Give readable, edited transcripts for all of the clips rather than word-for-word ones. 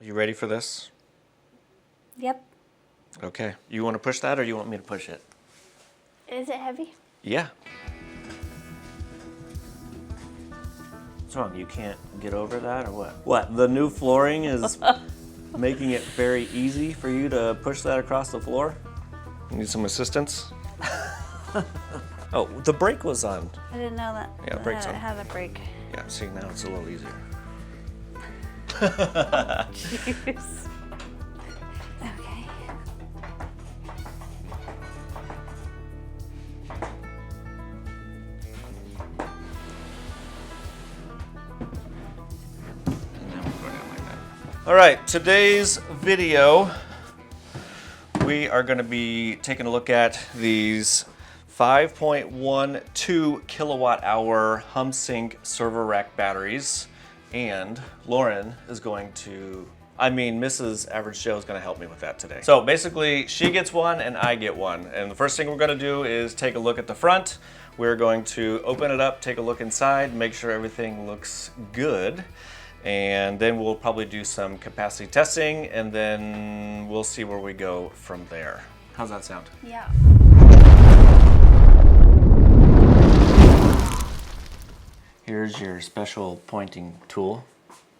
You ready for this? Yep. Okay. You want to push that or you want me to push it? Is it heavy? Yeah. What's wrong? You can't get over that or what? What? The new flooring is making it very easy for you to push that across the floor? You need some assistance? Oh, the brake was on. I didn't know that. Yeah, brake's on. It had a brake. Yeah, see, now it's a little easier. Jeez. Okay. All right, today's video, we are going to be taking a look at these 5.12 kilowatt hour Humsienk server rack batteries, and Lauren is going to, Mrs. Average Joe is going to help me with that today. So basically, she gets one and I get one. And the first thing we're going to do is take a look at the front. We're going to open it up, take a look inside, make sure everything looks good. And then we'll probably do some capacity testing, and then we'll see where we go from there. How's that sound? Yeah. Here's your special pointing tool.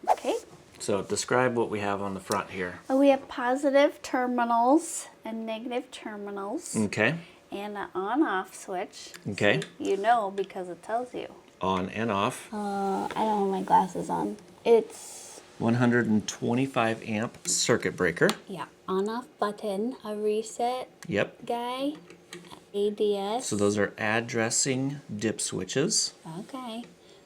Okay. So describe what we have on the front here. We have positive terminals and negative terminals. Okay. And an on-off switch. Okay. So you know because it tells you. On and off. I don't have my glasses on. It's 125 amp circuit breaker. yeah, on-off button, a reset Yep. guy, ADS. So those are addressing dip switches. Okay.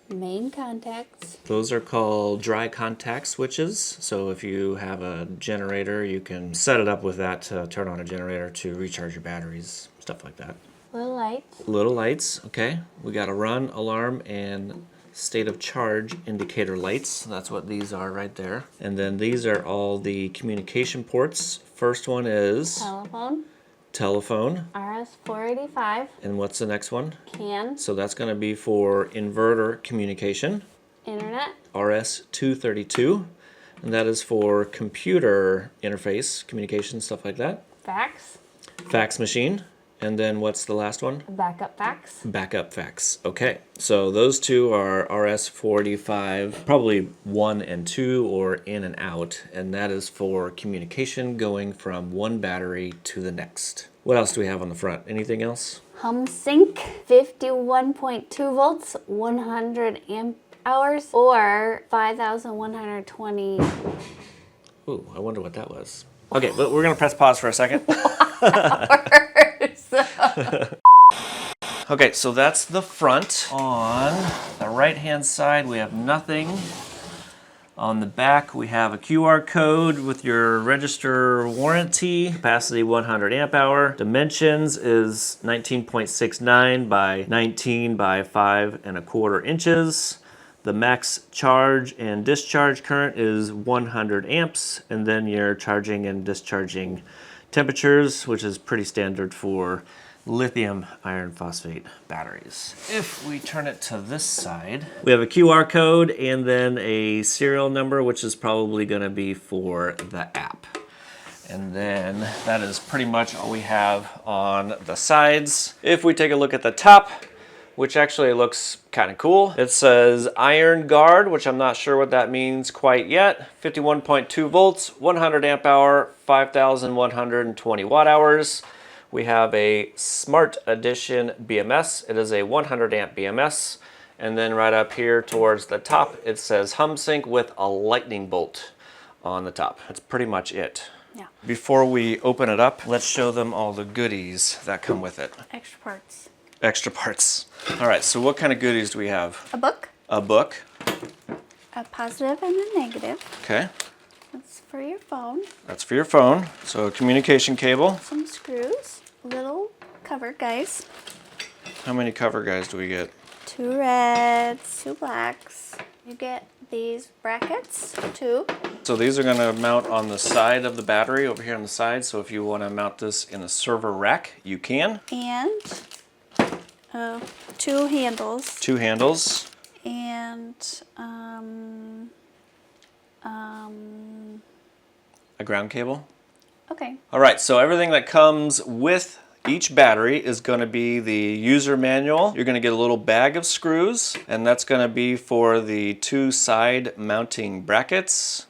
Main contacts. Those are called dry contact switches. So if you have a generator, you can set it up with that to turn on a generator to recharge your batteries, stuff like that. Little lights. Little lights, okay. We got a run, alarm, and state of charge indicator lights. That's what these are right there. And then these are all the communication ports. First one is telephone. RS-485. And what's the next one? CAN. So that's going to be for inverter communication. Internet. RS-232. And that is for computer interface communication, stuff like that. Fax. Fax machine. And then what's the last one? Backup fax. Backup fax. Okay, so those two are RS-485, probably 1 and 2 or in and out, and that is for communication going from one battery to the next. What else do we have on the front? Anything else? Humsienk, 51.2 volts, 100 amp hours, or 5,120. Ooh, I wonder what that was. Okay, but we're gonna press pause for a second. Okay, so that's the front. On the right-hand side, we have nothing. On the back, we have a QR code with your register warranty. Capacity 100 amp hour. Dimensions is 19.69 by 19 by 5¼ inches. The max charge and discharge current is 100 amps, and then your charging and discharging temperatures, which is pretty standard for lithium iron phosphate batteries. If we turn it to this side, we have a QR code and then a serial number, which is probably going to be for the app. And then that is pretty much all we have on the sides. If we take a look at the top, which actually looks kind of cool. It says Iron Guard, which I'm not sure what that means quite yet. 51.2 volts, 100 amp hour, 5,120 watt hours. We have a Smart Edition BMS. It is a 100 amp BMS. And then right up here towards the top, it says Humsienk with a lightning bolt on the top. That's pretty much it. Yeah. Before we open it up, let's show them all the goodies that come with it. Extra parts. Extra parts. All right, so what kind of goodies do we have? A book. A book. A positive and a negative. Okay. That's for your phone. That's for your phone. So a communication cable. Some screws. Little cover guys. How many cover guys do we get? 2 reds, 2 blacks. You get these brackets, 2. So these are gonna mount on the side of the battery over here on the side. So if you wanna mount this in a server rack, you can. And 2 handles. 2 handles. And A ground cable? Okay. All right, so everything that comes with each battery is going to be the user manual. You're going to get a little bag of screws, and that's going to be for the 2 side mounting brackets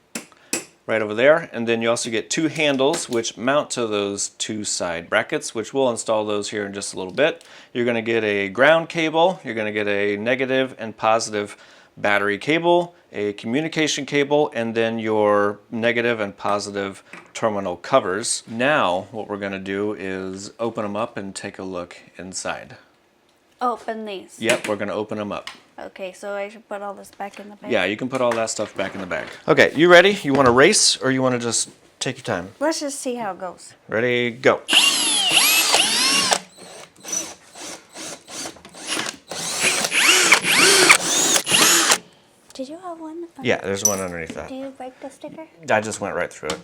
right over there. And then you also get 2 handles which mount to those 2 side brackets, which we'll install those here in just a little bit. You're going to get a ground cable, you're going to get a negative and positive battery cable, a communication cable, and then your negative and positive terminal covers. Now what we're going to do is open them up and take a look inside. Open these. Yep, we're going to open them up. Okay, so I should put all this back in the bag? Yeah, you can put all that stuff back in the bag. Okay, you ready? You want to race or you want to just take your time? Let's just see how it goes. Ready, go. Did you have one? Yeah, there's one underneath that. Did you break the sticker? I just went right through it.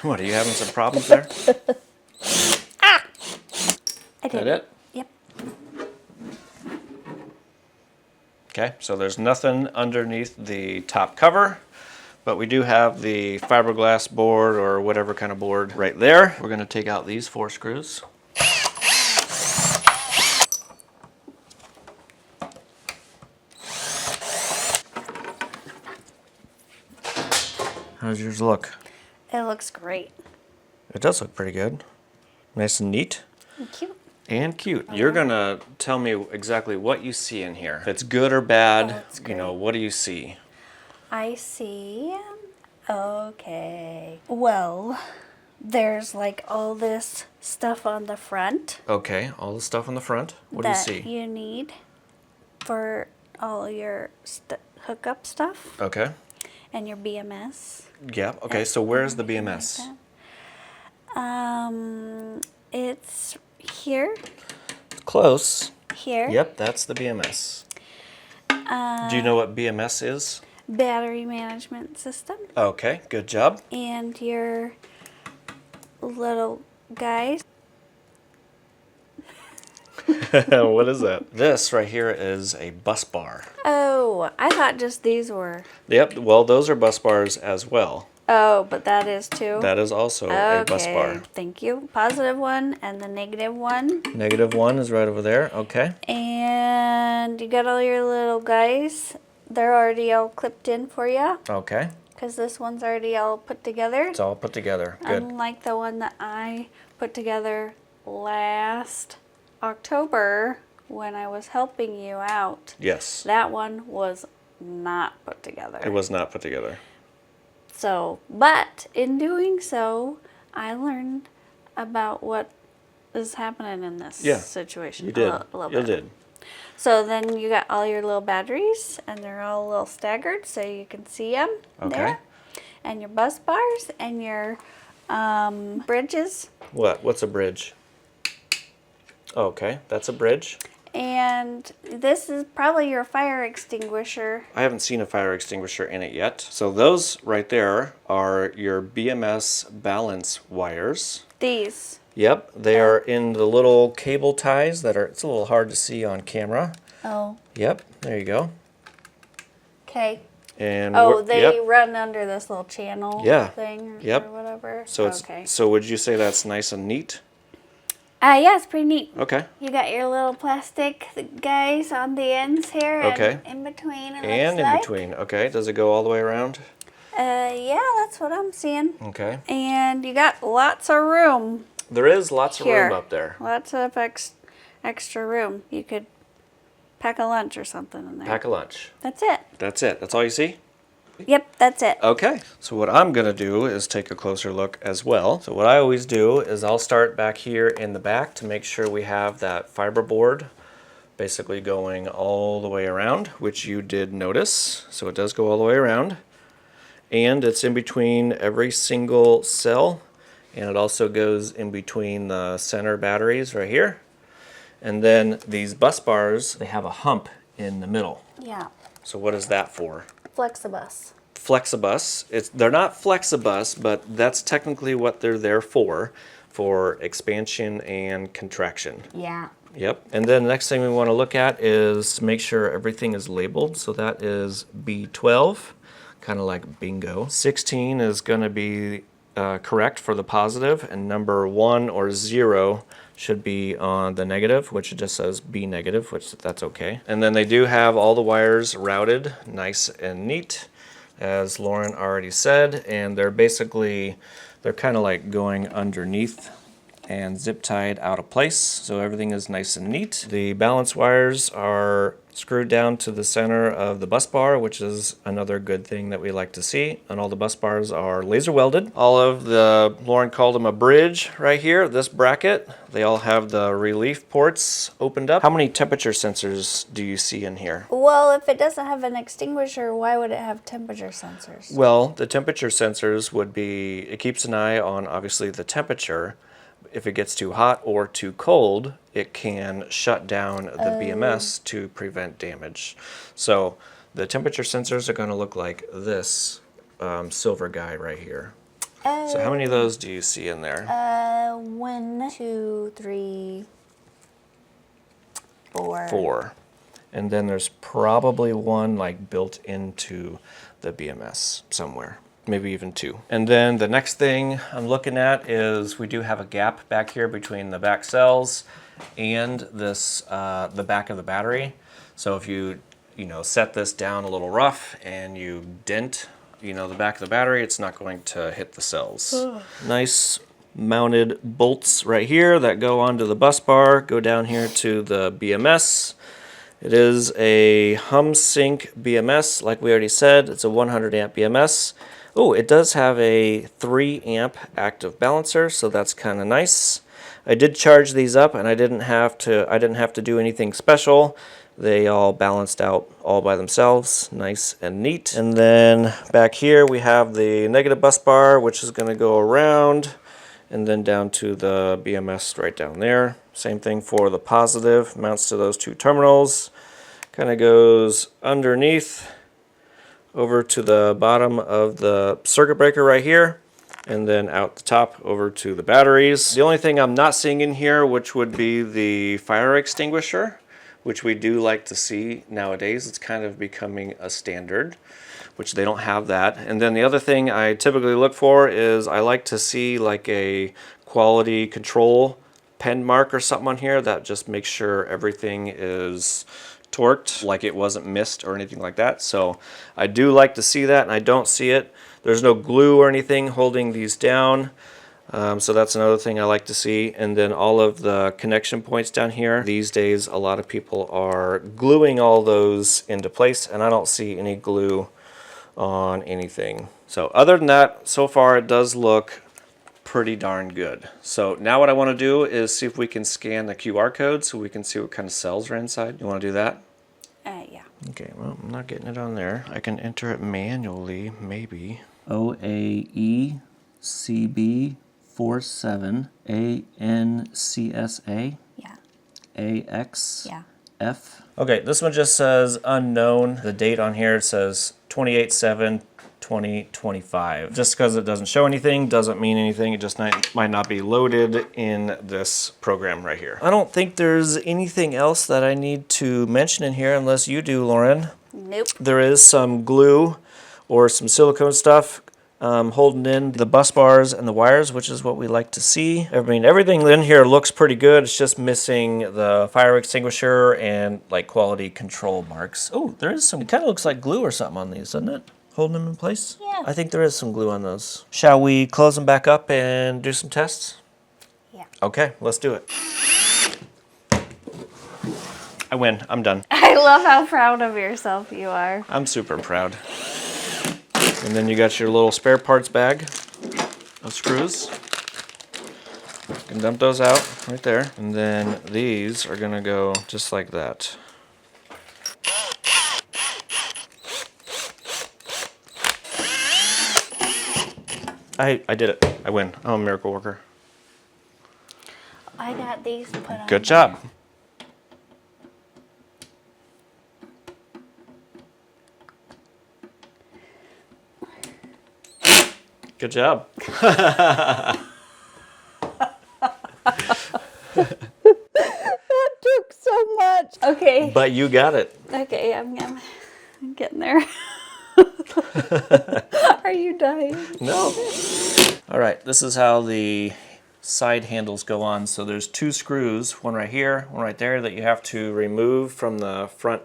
What, are you having some problems there? Ah! I Is did that it? Yep. Okay, so there's nothing underneath the top cover, but we do have the fiberglass board or whatever kind of board right there. We're going to take out these 4 screws. How's yours look? It looks great. It does look pretty good. Nice and neat. And cute. And cute. You're gonna tell me exactly what you see in here. If it's good or bad, That's you know, what do you see? I see. Okay. Well, there's like all this stuff on the front. Okay, all the stuff on the front. What do you that see? you need for all your hookup stuff Okay. and your BMS. Yeah. Okay. So where's the BMS? Like it's here. Close. Here. Yep, that's the BMS. Do you know what BMS is? Battery management system. Okay. Good job. And your little guys. What is that? This right here is a bus bar. Oh, I thought just these were. Yep. Well, those are bus bars as well. Oh, but that is too. That is also a bus Okay, bar. thank you. Positive one and the negative one. -1 is right over there. Okay. And you got all your little guys. They're already all clipped in for you. Okay. Because this one's already all put together. It's all put together. Good. Unlike the one that I put together last October when I was helping you out. Yes. That one was not put together. It was not put together. So, but in doing so, I learned about what is happening in this situation. You did. A little You bit. did. So then you got all your little batteries, and they're all a little staggered, so you can see them Okay. there. And your bus bars and your bridges. What? What's a bridge? Okay, that's a bridge. And this is probably your fire extinguisher. I haven't seen a fire extinguisher in it yet. So those right there are your BMS balance wires. These. Yep, they are in the little cable ties that are, it's a little hard to see on camera. Oh. Yep, there you go. Okay. And Oh, they yep. run under this little channel thing or, Yep. or whatever. So it's okay. so would you say that's nice and neat? Yeah, it's pretty neat. Okay. You got your little plastic guys on the ends here. Okay. And in between. And in between. Okay. Does it go all the way around? Yeah, that's what I'm seeing. Okay. And you got lots of room. There is lots of Here. room up there. Lots of extra room. You could pack a lunch or something in there. Pack a lunch. That's it. That's it. That's all you see? Yep, that's it. Okay. So what I'm going to do is take a closer look as well. So what I always do is I'll start back here in the back to make sure we have that fiber board basically going all the way around, which you did notice. So it does go all the way around. And it's in between every single cell. And it also goes in between the center batteries right here. And then these bus bars, they have a hump in the middle. Yeah. So what is that for? Flexibus. Flexibus. They're not Flexibus, but that's technically what they're there for expansion and contraction. Yeah. Yep. And then the next thing we want to look at is to make sure everything is labeled. So that is B12, kind of like bingo. 16 is going to be correct for the positive, and number 1 or 0 should be on the negative, which it just says B negative, which that's okay. And then they do have all the wires routed nice and neat, as Lauren already said, and they're kind of like going underneath and zip tied out of place, so everything is nice and neat. The balance wires are screwed down to the center of the bus bar, which is another good thing that we like to see, and all the bus bars are laser welded. All of the, Lauren called them a bridge right here, this bracket, they all have the relief ports opened up. How many temperature sensors do you see in here? Well, if it doesn't have an extinguisher, why would it have temperature sensors? Well, the temperature sensors would be, it keeps an eye on obviously the temperature. If it gets too hot or too cold, it can shut down the BMS to prevent damage. So the temperature sensors are going to look like this silver guy right here. So how many of those do you see in there? 1, 2, 3, 4. 4. And then there's probably one like built into the BMS somewhere. Maybe even 2. And then the next thing I'm looking at is we do have a gap back here between the back cells and this the back of the battery. So if you set this down a little rough and you dent the back of the battery, it's not going to hit the cells. Nice mounted bolts right here that go onto the bus bar, go down here to the BMS. It is a Humsienk BMS, like we already said. It's a 100 amp BMS. Oh, it does have a 3 amp active balancer, so that's kind of nice. I did charge these up, and I didn't have to do anything special. They all balanced out all by themselves, nice and neat. And then back here we have the negative bus bar, which is going to go around and then down to the BMS right down there. Same thing for the positive, mounts to those 2 terminals. Kind of goes underneath over to the bottom of the circuit breaker right here, and then out the top over to the batteries. The only thing I'm not seeing in here, which would be the fire extinguisher, which we do like to see nowadays. It's kind of becoming a standard, which they don't have that. And then the other thing I typically look for is I like to see like a quality control pen mark or something on here that just makes sure everything is torqued, like it wasn't missed or anything like that. So I do like to see that, and I don't see it. There's no glue or anything holding these down. So that's another thing I like to see. And then all of the connection points down here. These days, a lot of people are gluing all those into place, and I don't see any glue on anything. So other than that, so far it does look pretty darn good. So now what I want to do is see if we can scan the QR code so we can see what kind of cells are inside. You want to do that? Yeah. Okay, well, I'm not getting it on there. I can enter it manually, maybe. OAECB47 ANCSA. Yeah. AX. Yeah. F. Okay, this one just says unknown. The date on here says 28/7/2025. Just because it doesn't show anything doesn't mean anything. It just might not be loaded in this program right here. I don't think there's anything else that I need to mention in here unless you do, Lauren. Nope. There is some glue or some silicone stuff holding in the bus bars and the wires, which is what we like to see. I mean, everything in here looks pretty good. It's just missing the fire extinguisher and like quality control marks. Oh, there is some, it kind of looks like glue or something on these, doesn't it? Holding them in place? Yeah. I think there is some glue on those. Shall we close them back up and do some tests? Yeah. Okay, let's do it. I win. I'm done. I love how proud of yourself you are. I'm super proud. And then you got your little spare parts bag of screws. You can dump those out right there. And then these are gonna go just like that. I did it. I win. I'm a miracle worker. I got these put on. Good job. Good job. That Okay. But you got it. Okay, I'm getting there. Are you dying? No. All right, this is how the side handles go on. So there's 2 screws, one right here, one right there, that you have to remove from the front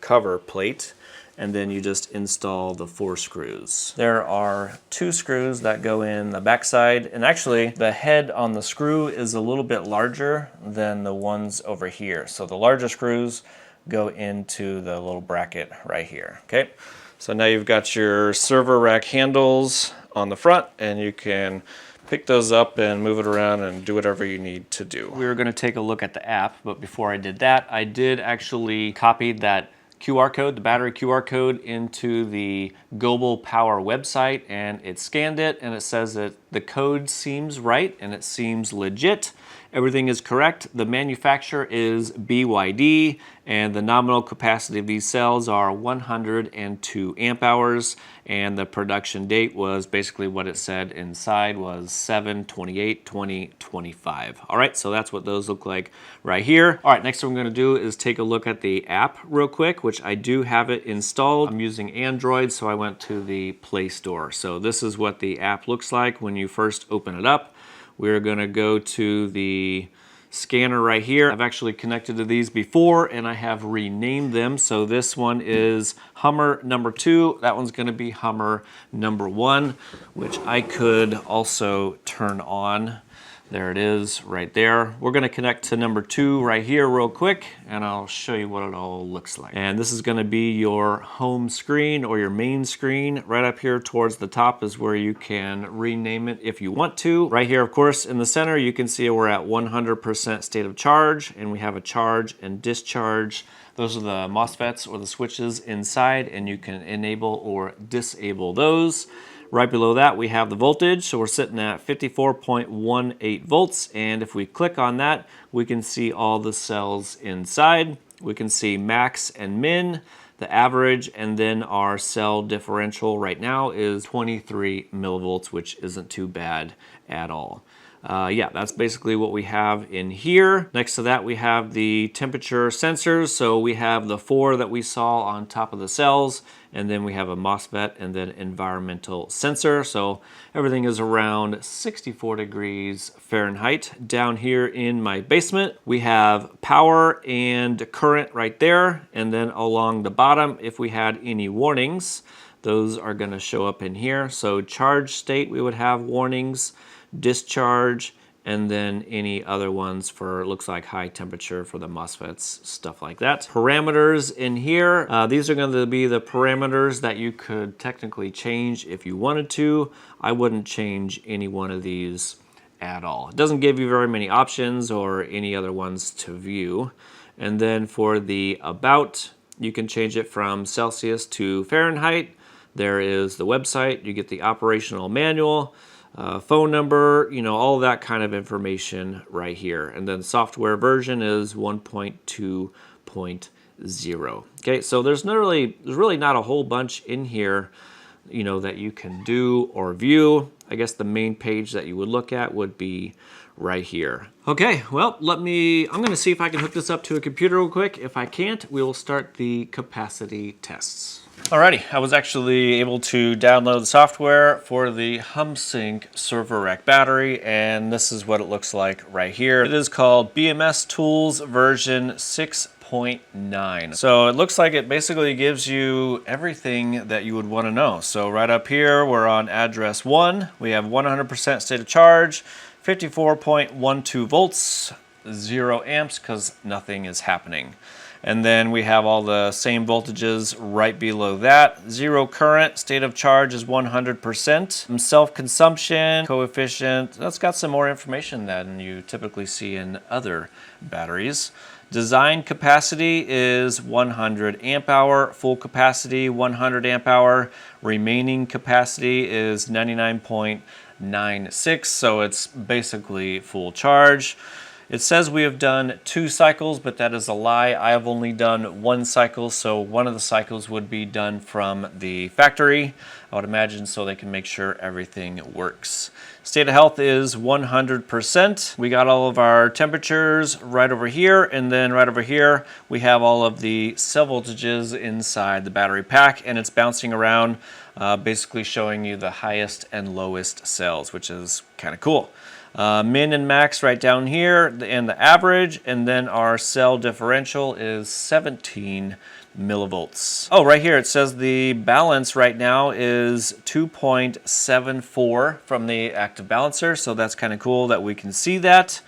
cover plate, and then you just install the 4 screws. There are 2 screws that go in the back side, and actually the head on the screw is a little bit larger than the ones over here. So the larger screws go into the little bracket right here, okay? So now you've got your server rack handles on the front, and you can pick those up and move it around and do whatever you need to do. We were going to take a look at the app, but before I did that, I did actually copy that QR code, the battery QR code, into the Global Power website, and it scanned it, and it says that the code seems right and it seems legit. Everything is correct. The manufacturer is BYD, and the nominal capacity of these cells are 102 amp hours, and the production date was basically what it said inside, was 7/28/2025. All right, so that's what those look like right here. All right, next thing I'm gonna do is take a look at the app real quick, which I do have it installed. I'm using Android, so I went to the Play Store. So this is what the app looks like when you first open it up. We're gonna go to the scanner right here. I've actually connected to these before, and I have renamed them. So this one is Hummer number 2. That one's gonna be Hummer number 1, which I could also turn on. There it is right there. We're gonna connect to number 2 right here real quick, and I'll show you what it all looks like. And this is gonna be your home screen or your main screen. Right up here towards the top is where you can rename it if you want to. Right here, of course, in the center, you can see we're at 100% state of charge, and we have a charge and discharge. Those are the MOSFETs or the switches inside, and you can enable or disable those. Right below that, we have the voltage. So we're sitting at 54.18 volts. And if we click on that, we can see all the cells inside. We can see max and min, the average, and then our cell differential right now is 23 millivolts, which isn't too bad at all. Yeah, that's basically what we have in here. Next to that, we have the temperature sensors. So we have the 4 that we saw on top of the cells, and then we have a MOSFET and then environmental sensor. So everything is around 64 degrees Fahrenheit. Down here in my basement, we have power and current right there. And then along the bottom, if we had any warnings, those are gonna show up in here. So charge state, we would have warnings, discharge, and then any other ones for, looks like high temperature for the MOSFETs, stuff like that. Parameters in here, these are going to be the parameters that you could technically change if you wanted to. I wouldn't change any one of these at all. It doesn't give you very many options or any other ones to view. And then for the about, you can change it from Celsius to Fahrenheit. There is the website, you get the operational manual, phone number, you know, all of that kind of information right here. And then software version is 1.2.0. Okay, so there's really not a whole bunch in here, you know, that you can do or view. I guess the main page that you would look at would be right here. Okay, well, I'm gonna see if I can hook this up to a computer real quick. If I can't, we will start the capacity tests. Alrighty, I was actually able to download the software for the Humsienk server rack battery, and this is what it looks like right here. It is called BMS Tools version 6.9. So it looks like it basically gives you everything that you would want to know. So right up here, we're on address 1. We have 100% state of charge, 54.12 volts, 0 amps because nothing is happening. And then we have all the same voltages right below that. 0 current, state of charge is 100%. Self-consumption, coefficient, that's got some more information than you typically see in other batteries. Design capacity is 100 amp hour, full capacity 100 amp hour, remaining capacity is 99.96, so it's basically full charge. It says we have done 2 cycles, but that is a lie. I have only done 1 cycle, so one of the cycles would be done from the factory, I would imagine, so they can make sure everything works. State of health is 100%. We got all of our temperatures right over here, and then right over here we have all of the cell voltages inside the battery pack, and it's bouncing around, basically showing you the highest and lowest cells, which is kind of cool. Min and max right down here, and the average, and then our cell differential is 17 millivolts. Oh, right here it says the balance right now is 2.74 from the active balancer, so that's kind of cool that we can see that.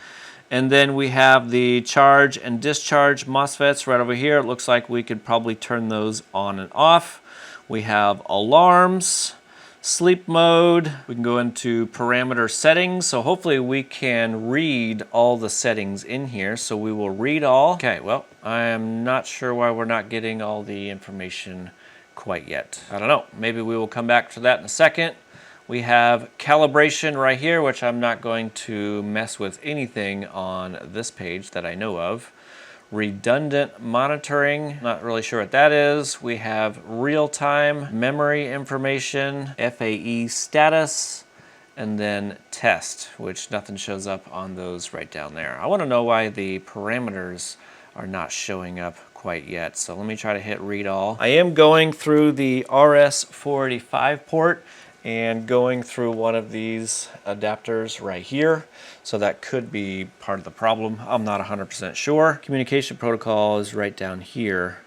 And then we have the charge and discharge MOSFETs right over here. It looks like we could probably turn those on and off. We have alarms, sleep mode. We can go into parameter settings. So hopefully we can read all the settings in here. So we will read all. Okay, well, I am not sure why we're not getting all the information quite yet. I don't know. Maybe we will come back to that in a second. We have calibration right here, which I'm not going to mess with anything on this page that I know of. Redundant monitoring, not really sure what that is. We have real-time memory information, FAE status, and then test, which nothing shows up on those right down there. I want to know why the parameters are not showing up quite yet. So let me try to hit read all. I am going through the RS485 port and going through one of these adapters right here. So that could be part of the problem. I'm not 100% sure. Communication protocol is right down here.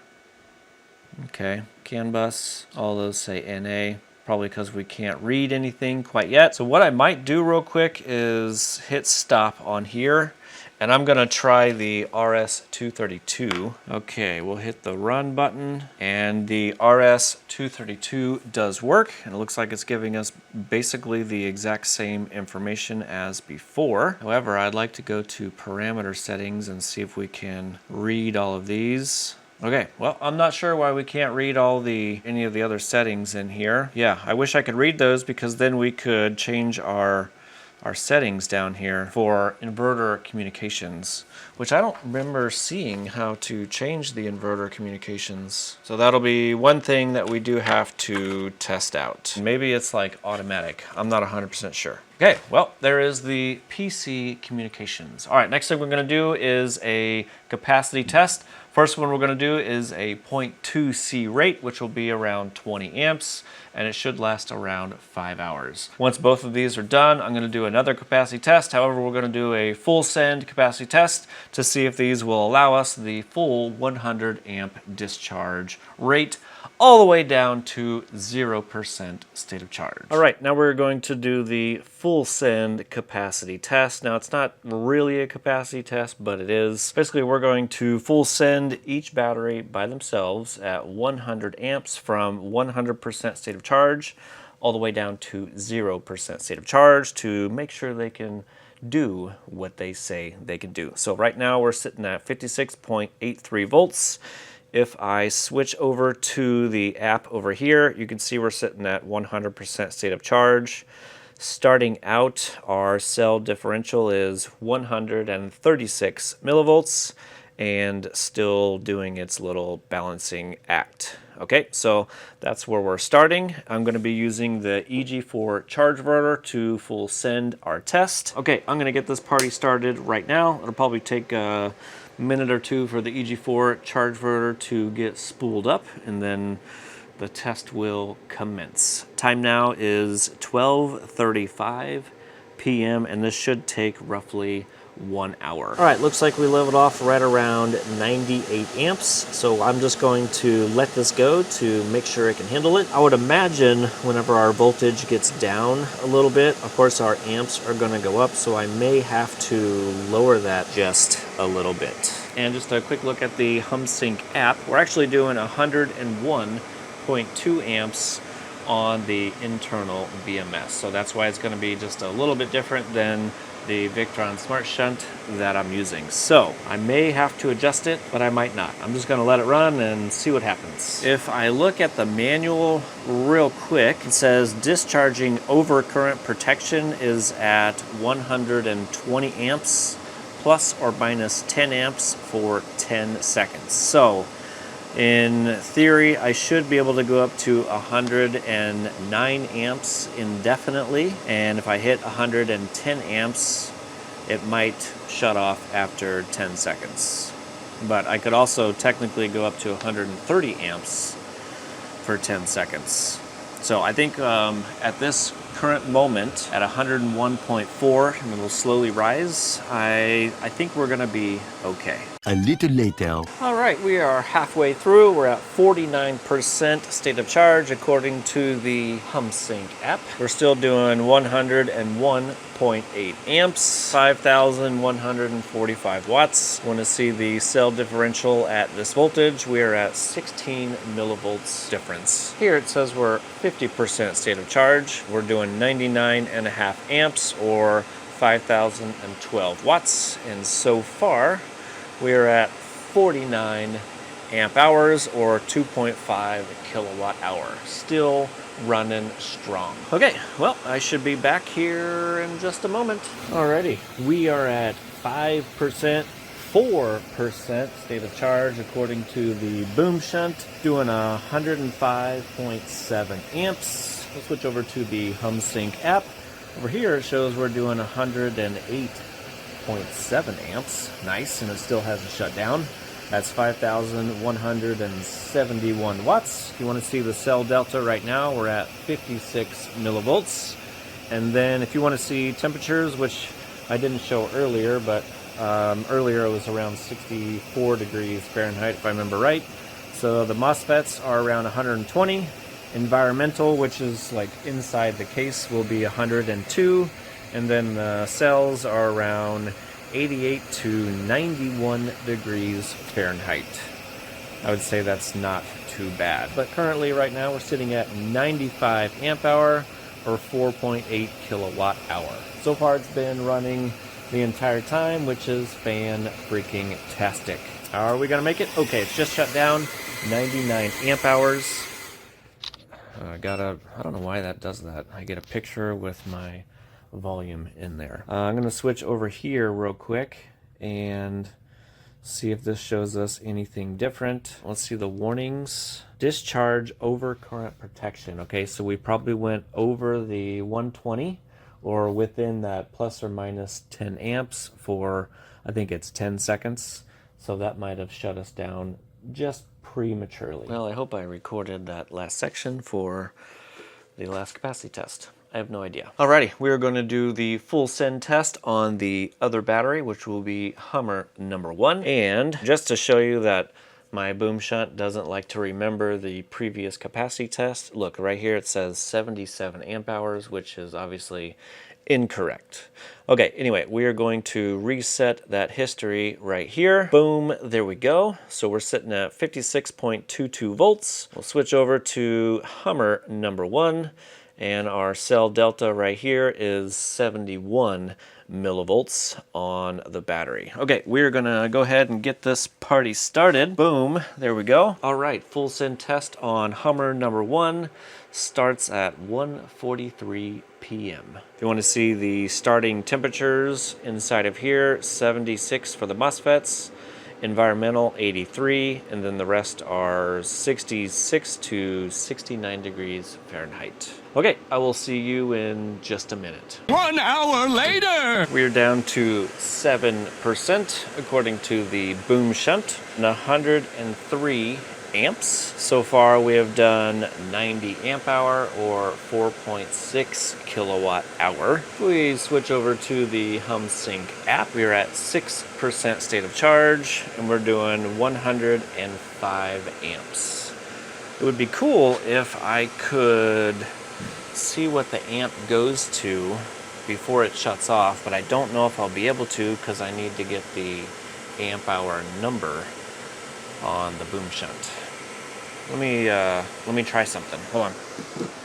Okay, CAN bus, all those say NA, probably because we can't read anything quite yet. So what I might do real quick is hit stop on here, and I'm gonna try the RS232. Okay, we'll hit the run button, and the RS232 does work, and it looks like it's giving us basically the exact same information as before. However, I'd like to go to parameter settings and see if we can read all of these. Okay, well, I'm not sure why we can't read any of the other settings in here. Yeah, I wish I could read those, because then we could change our settings down here for inverter communications, which I don't remember seeing how to change the inverter communications. So that'll be one thing that we do have to test out. Maybe it's like automatic. I'm not 100% sure. Okay, well, there is the PC communications. All right, next thing we're gonna do is a capacity test. First one we're gonna do is a 0.2 C rate, which will be around 20 amps, and it should last around 5 hours. Once both of these are done, I'm gonna do another capacity test. However, we're gonna do a full send capacity test to see if these will allow us the full 100 amp discharge rate, all the way down to 0% state of charge. All right, now we're going to do the full send capacity test. Now, it's not really a capacity test, but it is. Basically, we're going to full send each battery by themselves at 100 amps from 100% state of charge all the way down to 0% state of charge to make sure they can do what they say they can do. So right now we're sitting at 56.83 volts. If I switch over to the app over here, you can see we're sitting at 100% state of charge. Starting out, our cell differential is 136 millivolts and still doing its little balancing act. Okay, so that's where we're starting. I'm going to be using the EG4 charge inverter to full send our test. Okay, I'm going to get this party started right now. It'll probably take a minute or two for the EG4 charge inverter to get spooled up, and then the test will commence. Time now is 12:35 p.m. and this should take roughly 1 hour. All right, looks like we leveled off right around 98 amps. So I'm just going to let this go to make sure it can handle it. I would imagine whenever our voltage gets down a little bit, of course our amps are gonna go up. So I may have to lower that just a little bit. And just a quick look at the Humsienk app. We're actually doing 101.2 amps on the internal BMS. So that's why it's gonna be just a little bit different than the Victron Smart Shunt that I'm using. So I may have to adjust it, but I might not. I'm just gonna let it run and see what happens. If I look at the manual real quick, it says discharging over current protection is at 120 amps plus or minus 10 amps for 10 seconds. So in theory, I should be able to go up to 109 amps indefinitely. And if I hit 110 amps, it might shut off after 10 seconds. But I could also technically go up to 130 amps for 10 seconds. So I think at this current moment, at 101.4, and it'll slowly rise, I think we're gonna be okay. A little later. All right, we are halfway through. We're at 49% state of charge according to the Humsienk app. We're still doing 101.8 amps, 5,145 watts. Want to see the cell differential at this voltage? We are at 16 millivolts difference. Here it says we're 50% state of charge. We're doing 99.5 amps or 5,012 watts. And so far, we're at 49 amp hours or 2.5 kilowatt hour. Still running strong. Okay, well, I should be back here in just a moment. Alrighty, we are at 5%, 4% state of charge according to the BOOM shunt, doing 105.7 amps. We'll switch over to the Humsienk app. Over here it shows we're doing 108.7 amps. Nice, and it still hasn't shut down. That's 5,171 watts. If you want to see the cell delta right now, we're at 56 millivolts. And then if you want to see temperatures, which I didn't show earlier, but earlier it was around 64 degrees Fahrenheit, if I remember right. So the MOSFETs are around 120. Environmental, which is like inside the case, will be 102. And then the cells are around 88 to 91 degrees Fahrenheit. I would say that's not too bad. But currently right now we're sitting at 95 amp hour or 4.8 kilowatt hour. So far it's been running the entire time, which is fan-freaking-tastic. Are we gonna make it? Okay, it's just shut down, 99 amp hours. I don't know why that does that. I get a picture with my volume in there. I'm going to switch over here real quick and see if this shows us anything different. Let's see the warnings. Discharge over current protection. Okay, so we probably went over the 120 or within that plus or minus 10 amps for, I think it's 10 seconds. So that might have shut us down just prematurely. Well, I hope I recorded that last section for the last capacity test. I have no idea. Alrighty, we are going to do the full send test on the other battery, which will be Hummer number 1. And just to show you that my boom shunt doesn't like to remember the previous capacity test, look, right here it says 77 amp hours, which is obviously incorrect. Okay, anyway, we are going to reset that history right here. Boom, there we go. So we're sitting at 56.22 volts. We'll switch over to Hummer number 1, and our cell delta right here is 71 millivolts on the battery. Okay, we're gonna go ahead and get this party started. Boom, there we go. All right, full send test on Hummer number 1 starts at 1:43 p.m. If you want to see the starting temperatures inside of here, 76 for the MOSFETs, environmental 83, and then the rest are 66 to 69 degrees Fahrenheit. Okay, I will see you in just a minute. 1 hour later! We're down to 7% according to the boom shunt, and 103 amps. So far we have done 90 amp hour or 4.6 kilowatt hour. If we switch over to the Humsienk app, we're at 6% state of charge and we're doing 105 amps. It would be cool if I could see what the amp goes to before it shuts off, but I don't know if I'll be able to because I need to get the amp hour number on the boom shunt. Let me try something. Hold on.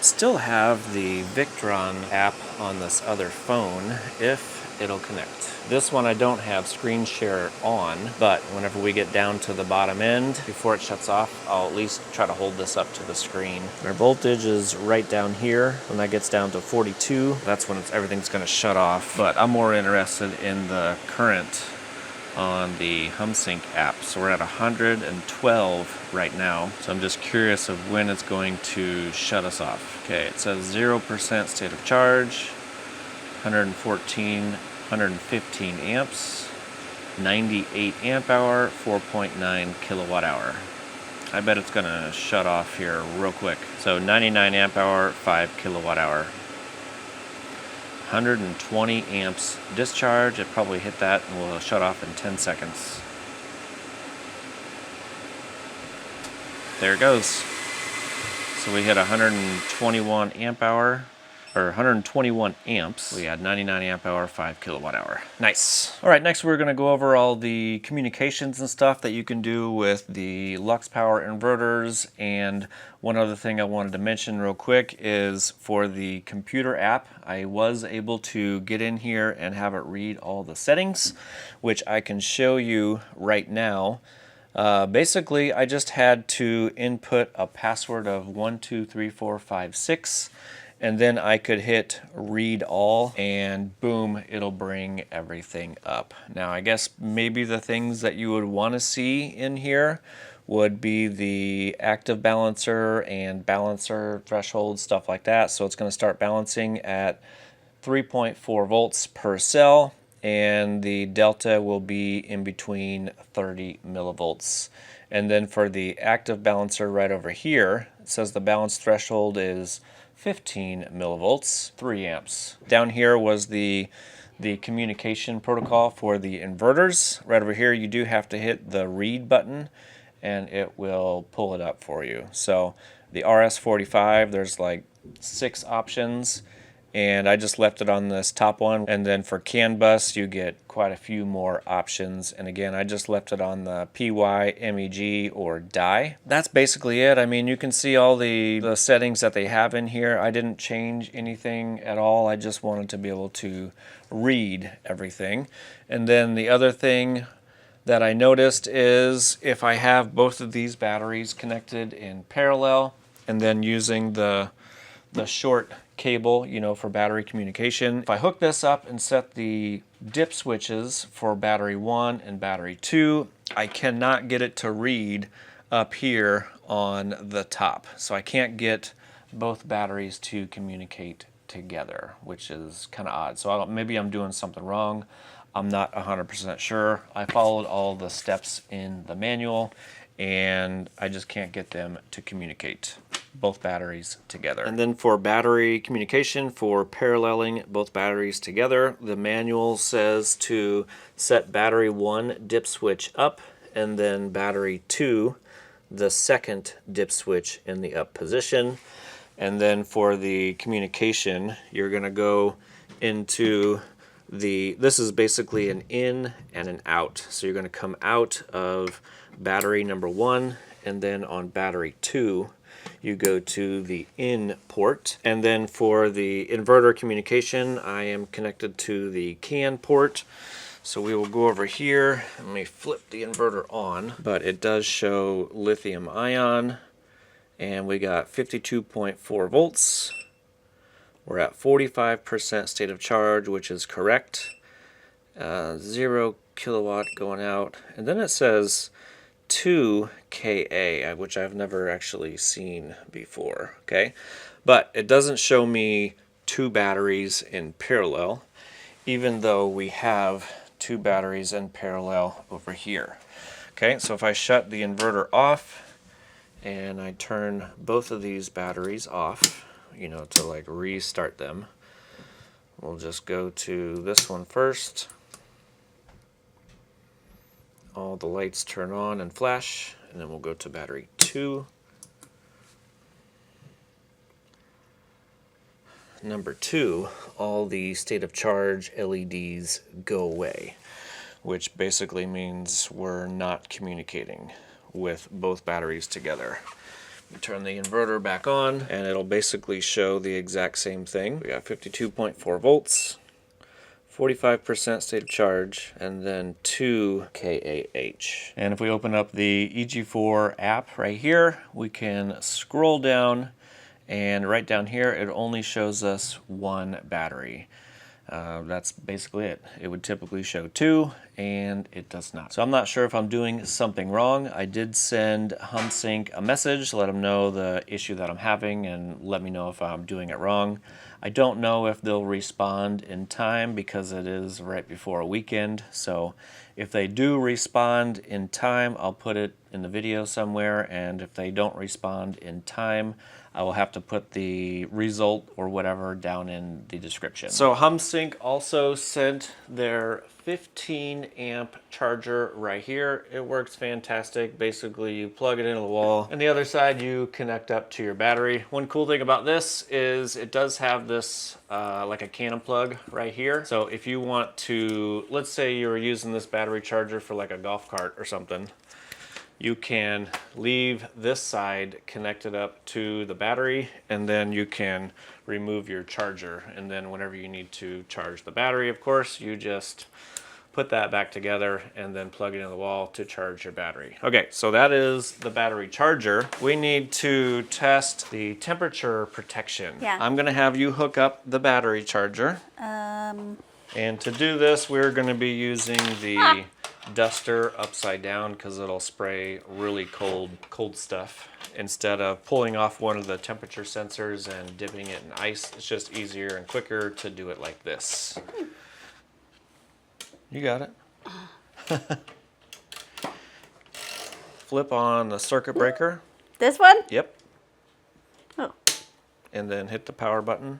Still have the Victron app on this other phone if it'll connect. This one I don't have screen share on, but whenever we get down to the bottom end, before it shuts off, I'll at least try to hold this up to the screen. Our voltage is right down here. When that gets down to 42, that's when everything's gonna shut off. But I'm more interested in the current on the Humsienk app. So we're at 112 right now. So I'm just curious of when it's going to shut us off. Okay, it says 0% state of charge, 115 amps, 98 amp hour, 4.9 kilowatt hour. I bet it's gonna shut off here real quick. So 99 amp hour, 5 kilowatt hour. 120 amps discharge. It probably hit that and will shut off in 10 seconds. There it goes. So we hit 121 amp hour, or 121 amps. We had 99 amp hour, 5 kilowatt hour. Nice. All right, next we're gonna go over all the communications and stuff that you can do with the Lux Power inverters. And one other thing I wanted to mention real quick is for the computer app, I was able to get in here and have it read all the settings, which I can show you right now. Basically, I just had to input a password of 123456, and then I could hit read all, and boom, it'll bring everything up. Now, I guess maybe the things that you would want to see in here would be the active balancer and balancer threshold, stuff like that. So it's going to start balancing at 3.4 volts per cell, and the delta will be in between 30 millivolts. And then for the active balancer right over here, it says the balance threshold is 15 millivolts, 3 amps. Down here was the communication protocol for the inverters. Right over here, you do have to hit the read button and it will pull it up for you. So the RS45, there's like 6 options, and I just left it on this top one. And then for CAN bus, you get quite a few more options. And again, I just left it on the PY, MEG, or die. That's basically it. I mean, you can see all the settings that they have in here. I didn't change anything at all. I just wanted to be able to read everything. And then the other thing that I noticed is if I have both of these batteries connected in parallel and then using the short cable, you know, for battery communication. If I hook this up and set the dip switches for battery 1 and battery 2, I cannot get it to read up here on the top. So I can't get both batteries to communicate together, which is kind of odd. So maybe I'm doing something wrong. I'm not 100% sure. I followed all the steps in the manual and I just can't get them to communicate both batteries together. And then for battery communication, for paralleling both batteries together, the manual says to set battery 1 dip switch up and then battery 2 the second dip switch in the up position. And then for the communication, you're going to go into this is basically an in and an out. So you're going to come out of battery number 1, and then on battery 2 you go to the in port. And then for the inverter communication, I am connected to the CAN port. So we will go over here and let me flip the inverter on, but it does show lithium ion, and we got 52.4 volts. We're at 45% state of charge, which is correct. 0 kilowatt going out. And then it says 2 kA, which I've never actually seen before, okay? But it doesn't show me 2 batteries in parallel, even though we have 2 batteries in parallel over here. Okay, so if I shut the inverter off and I turn both of these batteries off, you know, to like restart them, we'll just go to this one first. All the lights turn on and flash, and then we'll go to battery 2. Number 2, all the state of charge LEDs go away, which basically means we're not communicating with both batteries together. We turn the inverter back on, and it'll basically show the exact same thing. We got 52.4 volts. 45% state of charge, and then 2 kAh. And if we open up the EG4 app right here, we can scroll down, and right down here it only shows us 1 battery. That's basically it. It would typically show 2, and it does not. So I'm not sure if I'm doing something wrong. I did send Humsienk a message, let them know the issue that I'm having and let me know if I'm doing it wrong. I don't know if they'll respond in time because it is right before a weekend. So if they do respond in time, I'll put it in the video somewhere, and if they don't respond in time, I will have to put the result or whatever down in the description. So Humsienk also sent their 15 amp charger right here. It works fantastic. Basically, you plug it into the wall, and the other side you connect up to your battery. One cool thing about this is it does have this like a cannon plug right here. So if you want to, let's say you were using this battery charger for like a golf cart or something, you can leave this side connected up to the battery, and then you can remove your charger, and then whenever you need to charge the battery, of course, you just put that back together and then plug it in the wall to charge your battery. Okay, so that is the battery charger. We need to test the temperature protection. Yeah. I'm gonna have you hook up the battery charger. And to do this, we're gonna be using the duster upside down because it'll spray really cold stuff. Instead of pulling off one of the temperature sensors and dipping it in ice, it's just easier and quicker to do it like this. You got it. Flip on the circuit breaker. This one? Yep. Oh. And then hit the power button.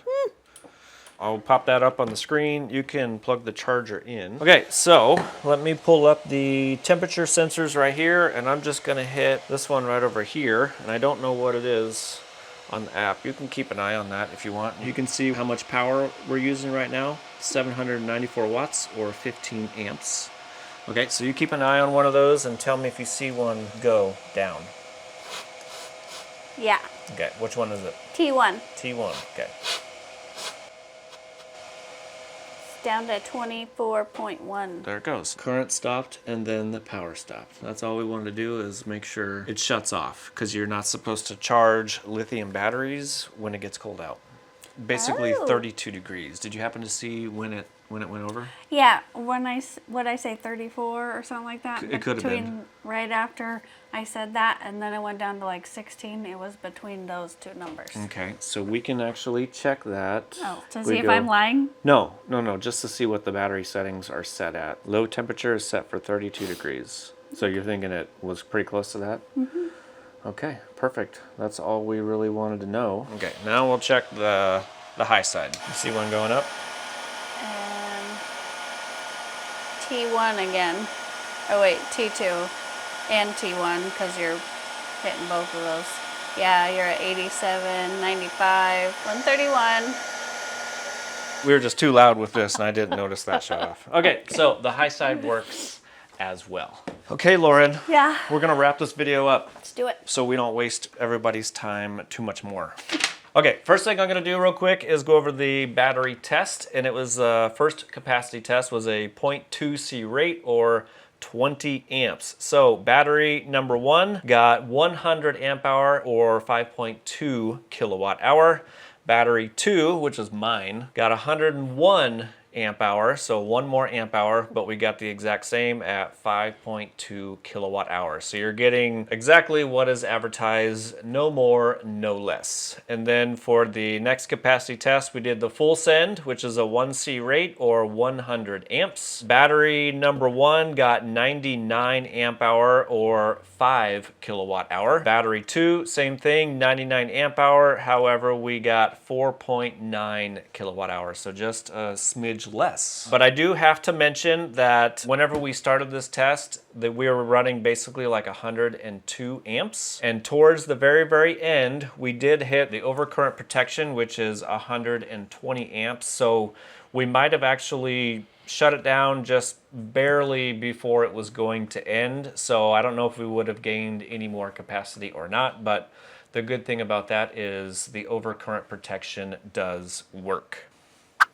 I'll pop that up on the screen. You can plug the charger in. Okay, so let me pull up the temperature sensors right here, and I'm just gonna hit this one right over here, and I don't know what it is on the app. You can keep an eye on that if you want. You can see how much power we're using right now, 794 watts or 15 amps. Okay, so you keep an eye on one of those and tell me if you see one go down. Yeah. Okay, which one is it? T1. T1, okay. Down to 24.1. There it goes. Current stopped and then the power stopped. That's all we wanted to do is make sure it shuts off because you're not supposed to charge lithium batteries when it gets cold out. Basically 32 degrees. Did you happen to see when it went over? Yeah, when I say 34 or something like that. It could have been. Right after I said that, and then it went down to like 16. It was between those two numbers. Okay, so we can actually check that. Oh, to see if I'm lying? No, just to see what the battery settings are set at. Low temperature is set for 32 degrees. So you're thinking it was pretty close to that? Mm-hmm. Okay, perfect. That's all we really wanted to know. Okay, now we'll check the high side. You see one going up? And T1 again. Oh wait, T2 and T1 because you're hitting both of those. Yeah, you're at 87, 95, 131. We were just too loud with this and I didn't notice that shut off. Okay, so the high side works as well. Okay, Lauren. Yeah. We're gonna wrap this video up. Let's do it. So we don't waste everybody's time too much more. Okay, first thing I'm gonna do real quick is go over the battery test, and it was first capacity test was a 0.2 C rate or 20 amps. So battery number 1 got 100 amp hour or 5.2 kilowatt hour. Battery 2, which is mine, got 101 amp hour, so one more amp hour, but we got the exact same at 5.2 kilowatt hour. So you're getting exactly what is advertised, no more, no less. And then for the next capacity test, we did the full send, which is a 1C rate or 100 amps. Battery number 1 got 99 amp hour or 5 kilowatt hour. Battery 2, same thing, 99 amp hour. However, we got 4.9 kilowatt hour, so just a smidge less. But I do have to mention that whenever we started this test, that we were running basically like 102 amps. And towards the very end, we did hit the overcurrent protection, which is 120 amps. So we might have actually shut it down just barely before it was going to end. So I don't know if we would have gained any more capacity or not, but the good thing about that is the overcurrent protection does work.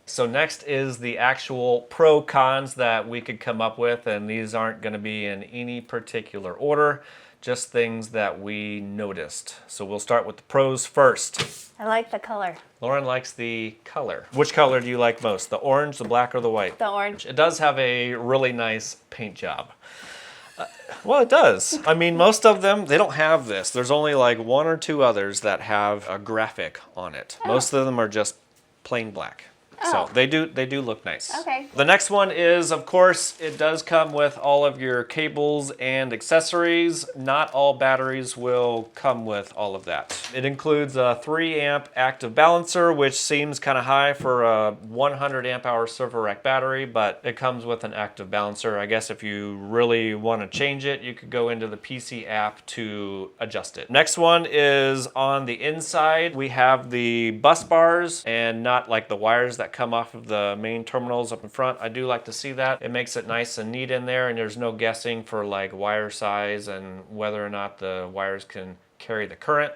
So next is the actual pro cons that we could come up with, and these aren't going to be in any particular order, just things that we noticed. So we'll start with the pros first. I like the color. Lauren likes the color. Which color do you like most? The orange, the black, or the white? The orange. It does have a really nice paint job. Well, it does. I mean, most of them, they don't have this. There's only like 1 or 2 others that have a graphic on it. Most of them are just plain black. So they do look nice. Okay. The next one is, of course, it does come with all of your cables and accessories. Not all batteries will come with all of that. It includes a 3 amp active balancer, which seems kind of high for a 100 amp hour server rack battery, but it comes with an active balancer. I guess if you really want to change it, you could go into the PC app to adjust it. Next one is on the inside. We have the bus bars and not like the wires that come off of the main terminals up in front. I do like to see that. It makes it nice and neat in there, and there's no guessing for like wire size and whether or not the wires can carry the current.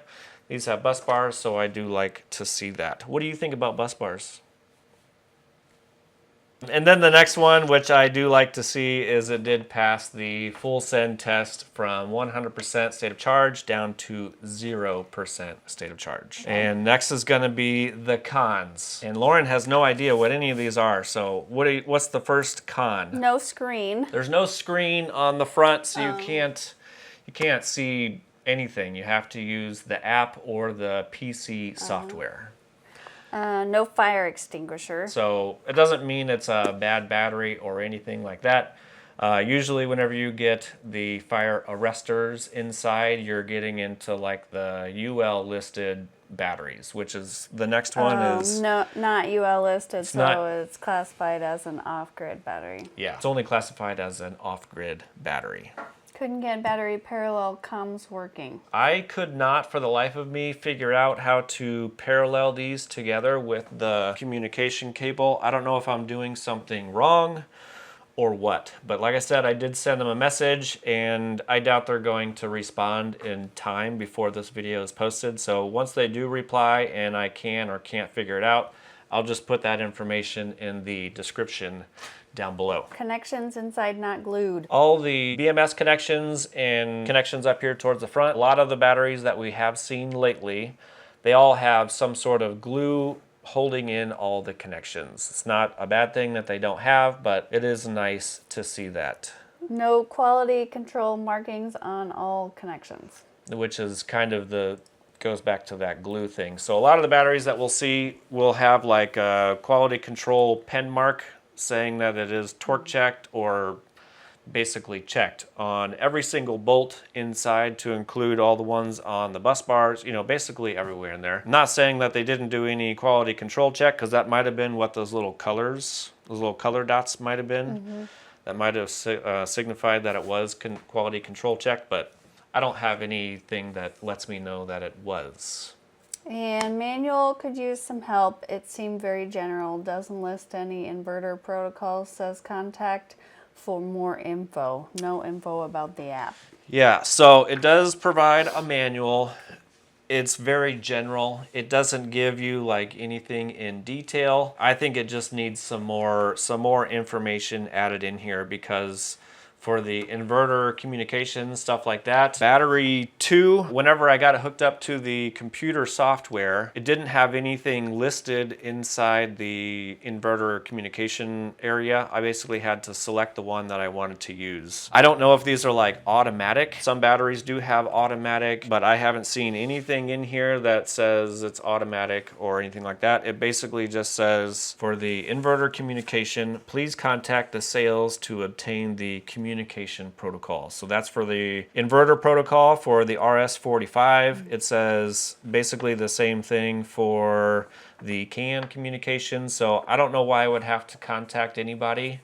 These have bus bars, so I do like to see that. What do you think about bus bars? And then the next one, which I do like to see, is it did pass the full send test from 100% state of charge down to 0% state of charge. And next is going to be the cons. And Lauren has no idea what any of these are. So what's the first con? No screen. There's no screen on the front, so you can't see anything. You have to use the app or the PC software. No fire extinguisher. So it doesn't mean it's a bad battery or anything like that. Usually whenever you get the fire arresters inside, you're getting into like the UL listed batteries, which is the next one is... No, not UL listed, it's classified as an off-grid battery. Yeah, it's only classified as an off-grid battery. Couldn't get battery parallel comms working. I could not, for the life of me, figure out how to parallel these together with the communication cable. I don't know if I'm doing something wrong or what. But like I said, I did send them a message, and I doubt they're going to respond in time before this video is posted. So once they do reply and I can or can't figure it out, I'll just put that information in the description down below. Connections inside not glued. All the BMS connections and connections up here towards the front, a lot of the batteries that we have seen lately, they all have some sort of glue holding in all the connections. It's not a bad thing that they don't have, but it is nice to see that. No quality control markings on all connections. Which is kind of goes back to that glue thing. So a lot of the batteries that we'll see will have like a quality control pen mark saying that it is torque checked or basically checked on every single bolt inside, to include all the ones on the bus bars, basically everywhere in there. I'm not saying that they didn't do any quality control check, because that might have been what those little color dots might have been. That might have signified that it was quality control check, but I don't have anything that lets me know that it was. And manual could use some help. It seemed very general. Doesn't list any inverter protocols. Says contact for more info. No info about the app. Yeah, so it does provide a manual. It's very general. It doesn't give you like anything in detail. I think it just needs some more information added in here, because for the inverter communication, stuff like that. Battery 2, whenever I got it hooked up to the computer software, it didn't have anything listed inside the inverter communication area. I basically had to select the one that I wanted to use. I don't know if these are like automatic. Some batteries do have automatic, but I haven't seen anything in here that says it's automatic or anything like that. It basically just says, for the inverter communication, please contact the sales to obtain the communication protocol. So that's for the inverter protocol for the RS-45. It says basically the same thing for the CAN communication. So I don't know why I would have to contact anybody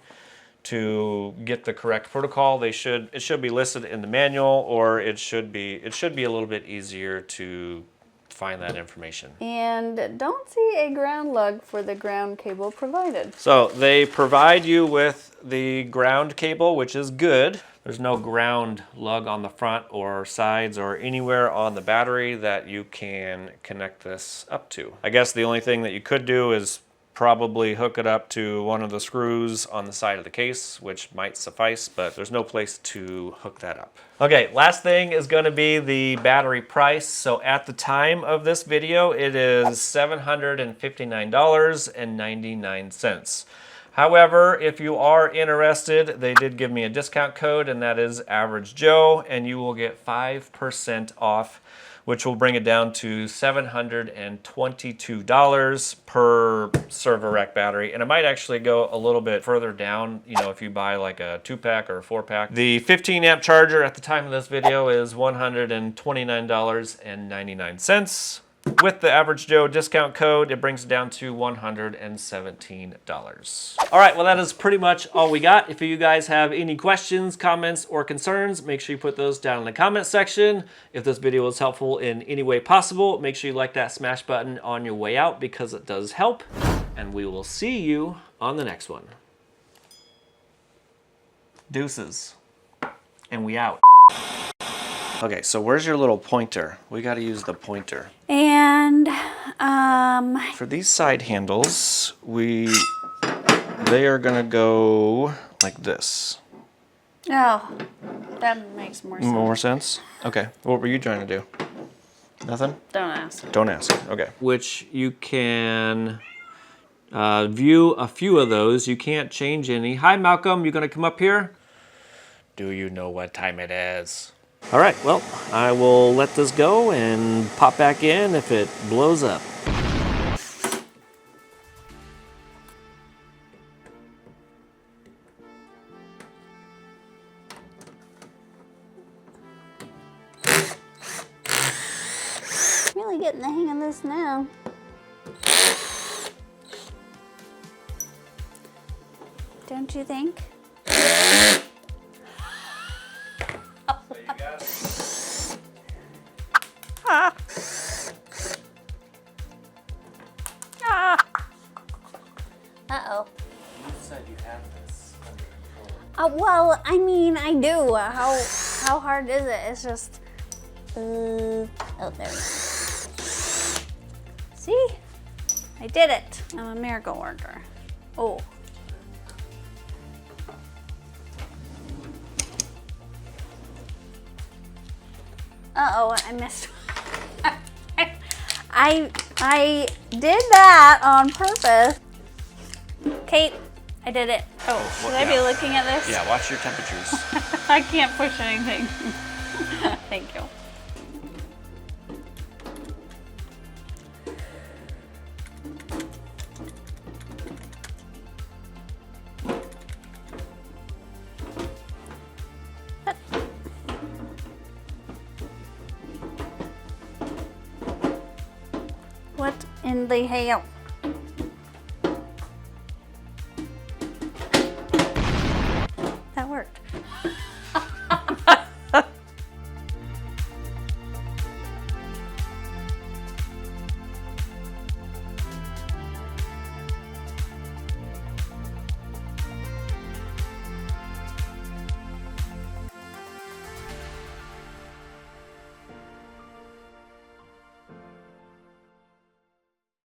to get the correct protocol. It should be listed in the manual, or it should be a little bit easier to find that information. And don't see a ground lug for the ground cable provided. So they provide you with the ground cable, which is good. There's no ground lug on the front or sides or anywhere on the battery that you can connect this up to. I guess the only thing that you could do is probably hook it up to one of the screws on the side of the case, which might suffice, but there's no place to hook that up. Okay, last thing is going to be the battery price. So at the time of this video, it is $759.99. However, if you are interested, they did give me a discount code, and that is Average Joe, and you will get 5% off, which will bring it down to $722 per server rack battery. And it might actually go a little bit further down, you know, if you buy like a 2-pack or a 4-pack. The 15 amp charger at the time of this video is $129.99. With the Average Joe discount code, it brings it down to $117. All right, well, that is pretty much all we got. If you guys have any questions, comments, or concerns, make sure you put those down in the comment section. If this video was helpful in any way possible, make sure you like that smash button on your way out because it does help. And we will see you on the next one. Deuces. And we out. Okay, so where's your little pointer? We got to use the pointer. And for these side handles, they are gonna go like this. oh, that makes more sense. More sense? Okay. What were you trying to do? Nothing? Don't ask. Don't ask. Okay. Which you can view a few of those. You can't change any. Hi, Malcolm. You gonna come up here? Do you know what time it is? All right, well, I will let this go and pop back in if it blows up. Really getting the hang of this now. Don't you think? Uh-oh. You said you had this under control. Well, I mean, I do. How hard is it? It's just... oh, there we go. See? I did it. I'm a miracle worker. Oh. Uh-oh, I missed. I did that on purpose. Kate, I did it. Oh, should I be looking at this? Yeah, watch your temperatures. I can't push anything. Thank you. What in the hell?